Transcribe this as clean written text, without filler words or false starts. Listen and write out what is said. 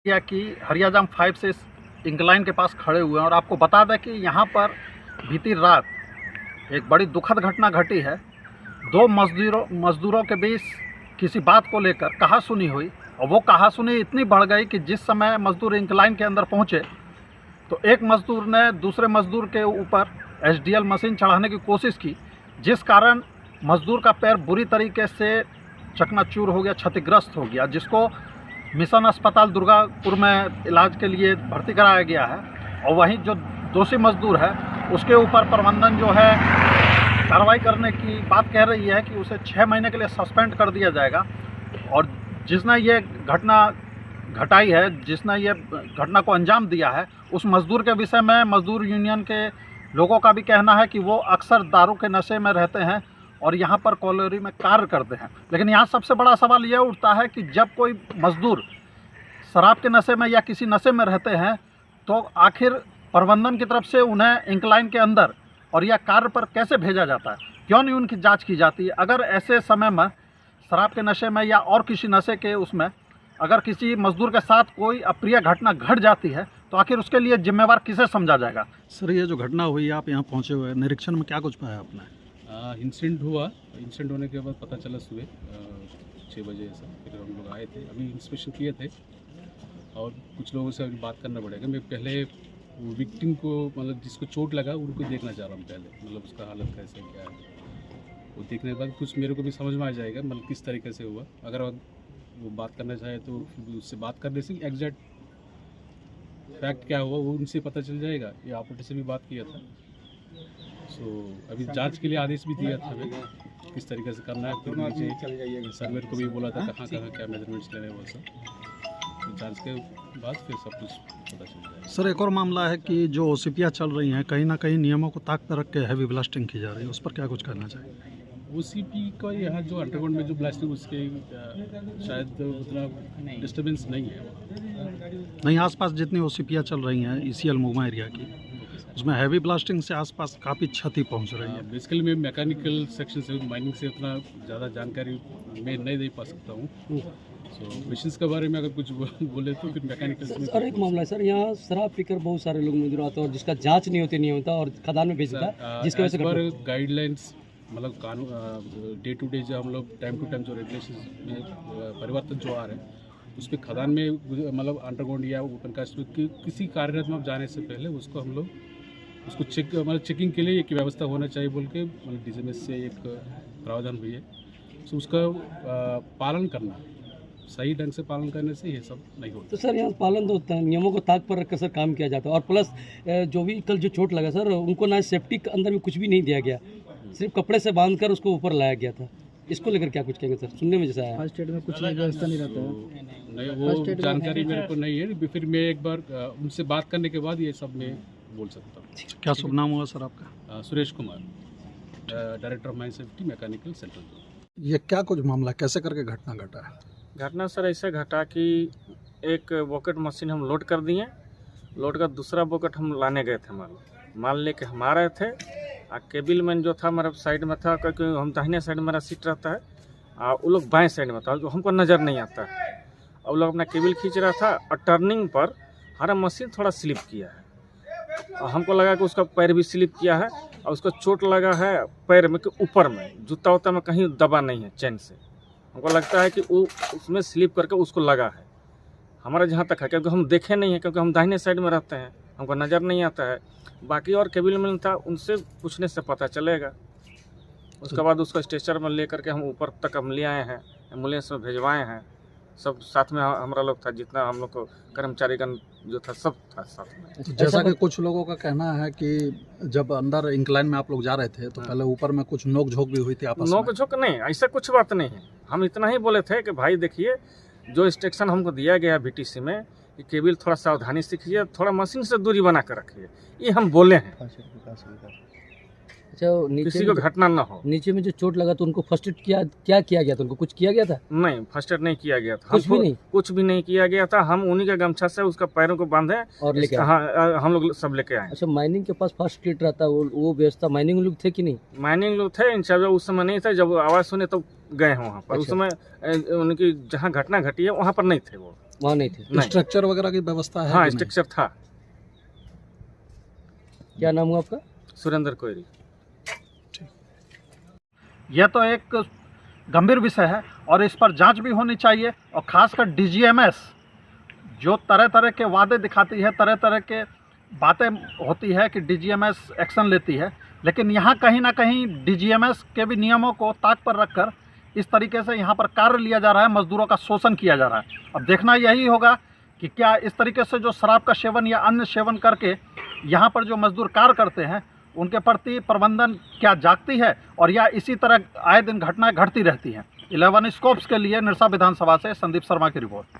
या कि हरियाजाम 5 से इस इंक्लाइन के पास खड़े हुए हैं और आपको बता दें कि यहाँ पर बीती रात एक बड़ी दुखद घटना घटी है। दो मजदूरों के बीच किसी बात को लेकर कहासुनी हुई और वो कहासुनी इतनी बढ़ गई कि जिस समय मजदूर इंक्लाइन के अंदर पहुँचे तो एक मजदूर ने दूसरे मजदूर के ऊपर एचडीएल मशीन चढ़ाने की कोशिश की, जिस कारण मजदूर का पैर बुरी तरीके से चकनाचूर हो गया, क्षतिग्रस्त हो गया, जिसको मिशन अस्पताल दुर्गापुर में इलाज के लिए भर्ती कराया गया है। और वहीं जो दोषी मजदूर है उसके ऊपर प्रबंधन जो है कार्रवाई करने की बात कह रही है कि उसे 6 महीने के लिए सस्पेंड कर दिया जाएगा। और जिसने ये घटना घटाई है, जिसने ये घटना को अंजाम दिया है, उस मजदूर के विषय में मजदूर यूनियन के लोगों का भी कहना है कि वो अक्सर दारू के नशे में रहते हैं और यहाँ पर कॉलोनी में कार्य करते हैं। लेकिन यहाँ सबसे बड़ा सवाल यह उठता है कि जब कोई मजदूर शराब के नशे में या किसी नशे में रहते हैं तो आखिर प्रबंधन की तरफ से उन्हें इंक्लाइन के अंदर और या कार्य पर कैसे भेजा जाता है, क्यों नहीं उनकी जांच की जाती है। अगर ऐसे समय में शराब के नशे में या और किसी नशे के उसमें अगर किसी मजदूर के साथ कोई अप्रिय घटना घट जाती है तो आखिर उसके लिए जिम्मेवार किसे समझा जाएगा। सर, ये जो घटना हुई, आप यहाँ पहुँचे हुए निरीक्षण में क्या कुछ पाया आपने? इंसिडेंट होने के बाद पता चला सुबह 6 बजे ऐसा, फिर हम लोग आए थे, अभी इंस्पेक्शन किए थे और कुछ लोगों से अभी बात करना पड़ेगा। मैं पहले वो विक्टिम को, मतलब जिसको चोट लगा उनको देखना चाह रहा हूँ पहले, मतलब उसका हालत कैसे क्या है वो देखने के बाद कुछ मेरे को भी समझ में आ जाएगा, मतलब किस तरीके से हुआ। अगर वो बात करना चाहे तो फिर उससे बात करने से एग्जैक्ट फैक्ट क्या हुआ वो उनसे पता चल जाएगा। ये ऑपरेटर से भी बात किया था, अभी जांच के लिए आदेश भी दिया था हमें किस तरीके से करना है। फिर नीचे सर्वेयर को भी बोला था कहाँ क्या मेजरमेंट्स लेने हैं, वो सब जांच के बाद फिर सब कुछ पता चल जाएगा। सर, एक और मामला है कि जो ओसीपीआं चल रही हैं कहीं ना कहीं नियमों को ताक पर रख के हैवी ब्लास्टिंग की जा रही है, उस पर क्या कुछ करना चाहिए? ओसीपी का यहाँ जो अंडरग्राउंड में जो ब्लास्टिंग उसके शायद उतना डिस्टर्बेंस नहीं है। नहीं, आसपास जितनी ओसीपीआं चल रही हैं ईसीएल मुगमा एरिया की, उसमें हैवी ब्लास्टिंग से आसपास काफ़ी क्षति पहुंच रही है। बेसिकली मैं मैकेनिकल सेक्शन से, माइनिंग से उतना ज़्यादा जानकारी मैं नहीं दे पा सकता हूँ। मशीन्स के बारे में अगर कुछ बोले तो फिर मैकेनिकल से। और एक मामला है सर, यहाँ शराब पीकर बहुत सारे लोग मजदूर आते हैं और जिसका जांच नहीं होता और खदान में भेजता है, जिसकी वजह से गाइडलाइंस, मतलब कानून डे टू डे जो हम लोग टाइम टू टाइम जो रेगुलेशन में परिवर्तन जो आ रहे हैं उस पर खदान में, मतलब अंडरग्राउंड या ओपन कास्ट में किसी कार्यरत में जाने से पहले उसको हम लोग उसको चेकिंग के लिए एक व्यवस्था होना चाहिए बोल के, मतलब डीजीएमएस से एक प्रावधान भी है। तो उसका पालन करना, सही ढंग से पालन करने से ये सब नहीं होता। तो सर यहाँ पालन तो होता है, नियमों को ताक पर रखकर सर काम किया जाता है। और प्लस जो भी कल जो चोट लगा सर, उनको ना सेफ्टी के अंदर में कुछ भी नहीं दिया गया, सिर्फ कपड़े से बांधकर उसको ऊपर लाया गया था। इसको लेकर क्या कुछ कहेंगे सर? सुनने में जैसा है फर्स्ट एड में कुछ व्यवस्था नहीं रहता है। नहीं, वो जानकारी मेरे को नहीं है, फिर मैं एक बार उनसे बात करने के बाद ये सब मैं बोल सकता हूँ। क्या शुभ नाम हुआ सर आपका? Suresh Kumar, director of mine safety mechanical centre. ये क्या कुछ मामला, कैसे करके घटना घटा है? घटना सर ऐसे घटा कि एक बकेट मशीन हम लोड कर दिए, लोड कर दूसरा बकेट हम लाने गए थे, माल लेके हम आ रहे थे। केबिल मैन जो था मेरा साइड में था, क्योंकि हम दाहिने साइड में मेरा सीट रहता है और वो लोग बाएं साइड में था, जो हमको नज़र नहीं आता है। और लोग अपना केबिल खींच रहा था और टर्निंग पर हमारा मशीन थोड़ा स्लिप किया है और हमको लगा कि उसका पैर भी स्लिप किया है और उसको चोट लगा है पैर में के ऊपर में, जूता उता में कहीं दबा नहीं है चैन से। हमको लगता है कि वो उसमें स्लिप करके उसको लगा है, हमारा जहाँ तक है, क्योंकि हम देखे नहीं हैं, क्योंकि हम दाहिने साइड में रहते हैं, हमको नज़र नहीं आता है। बाकी और केबिल मैन था, उनसे पूछने से पता चलेगा। उसके बाद उसको स्ट्रेचर में ले करके हम ऊपर तक हम ले आए हैं, एम्बुलेंस में भिजवाए हैं। सब साथ में हमारा लोग था, जितना हम लोग को कर्मचारीगण जो था सब था साथ में। तो जैसा कि कुछ लोगों का कहना है कि जब अंदर इंक्लाइन में आप लोग जा रहे थे तो पहले ऊपर में कुछ नोक झोंक भी हुई थी आपस में? नोक झोंक नहीं, ऐसा कुछ बात नहीं है। हम इतना ही बोले थे कि भाई देखिए, जो इंस्ट्रक्शन हमको दिया गया बीटीसी में कि केबिल थोड़ा सावधानी से खींचिए, थोड़ा मशीन से दूरी बना कर रखिए, ये हम बोले हैं। अच्छा, किसी को घटना ना हो। नीचे में जो चोट लगा तो उनको फर्स्ट एड क्या किया गया था? उनको कुछ किया गया था? नहीं, फर्स्ट एड नहीं किया गया था, कुछ भी नहीं किया गया था। हम उन्हीं के गमछा से उसका पैरों को बांधे और लेके हाँ, हम लोग सब लेके आए। अच्छा, माइनिंग के पास फर्स्ट एड रहता है, वो व्यवस्था माइनिंग लोग थे कि नहीं? माइनिंग लोग थे, इंचार्ज उस समय नहीं थे। जब आवाज़ सुने तो गए हैं वहाँ पर। उस समय उनकी जहाँ घटना घटी है वहाँ पर नहीं थे वो। वहाँ नहीं थे। नहीं। स्ट्रक्चर वगैरह की व्यवस्था है हाँ कि नहीं? स्ट्रक्चर था। क्या नाम हुआ आपका? सुरेंद्र कोयरी। यह तो एक गंभीर विषय है और इस पर जांच भी होनी चाहिए, और खासकर डीजीएमएस जो तरह तरह के वादे दिखाती है, तरह तरह के बातें होती है कि डीजीएमएस एक्शन लेती है, लेकिन यहाँ कहीं ना कहीं डीजीएमएस के भी नियमों को ताक पर रखकर इस तरीके से यहाँ पर कार्य लिया जा रहा है, मजदूरों का शोषण किया जा रहा है। अब देखना यही होगा कि क्या इस तरीके से जो शराब का सेवन या अन्य सेवन करके यहाँ पर जो मजदूर कार्य करते हैं उनके प्रति प्रबंधन क्या जागती है, और या इसी तरह आए दिन घटनाएं घटती रहती हैं। 11 स्कोप्स के लिए निरसा विधानसभा से संदीप शर्मा की रिपोर्ट।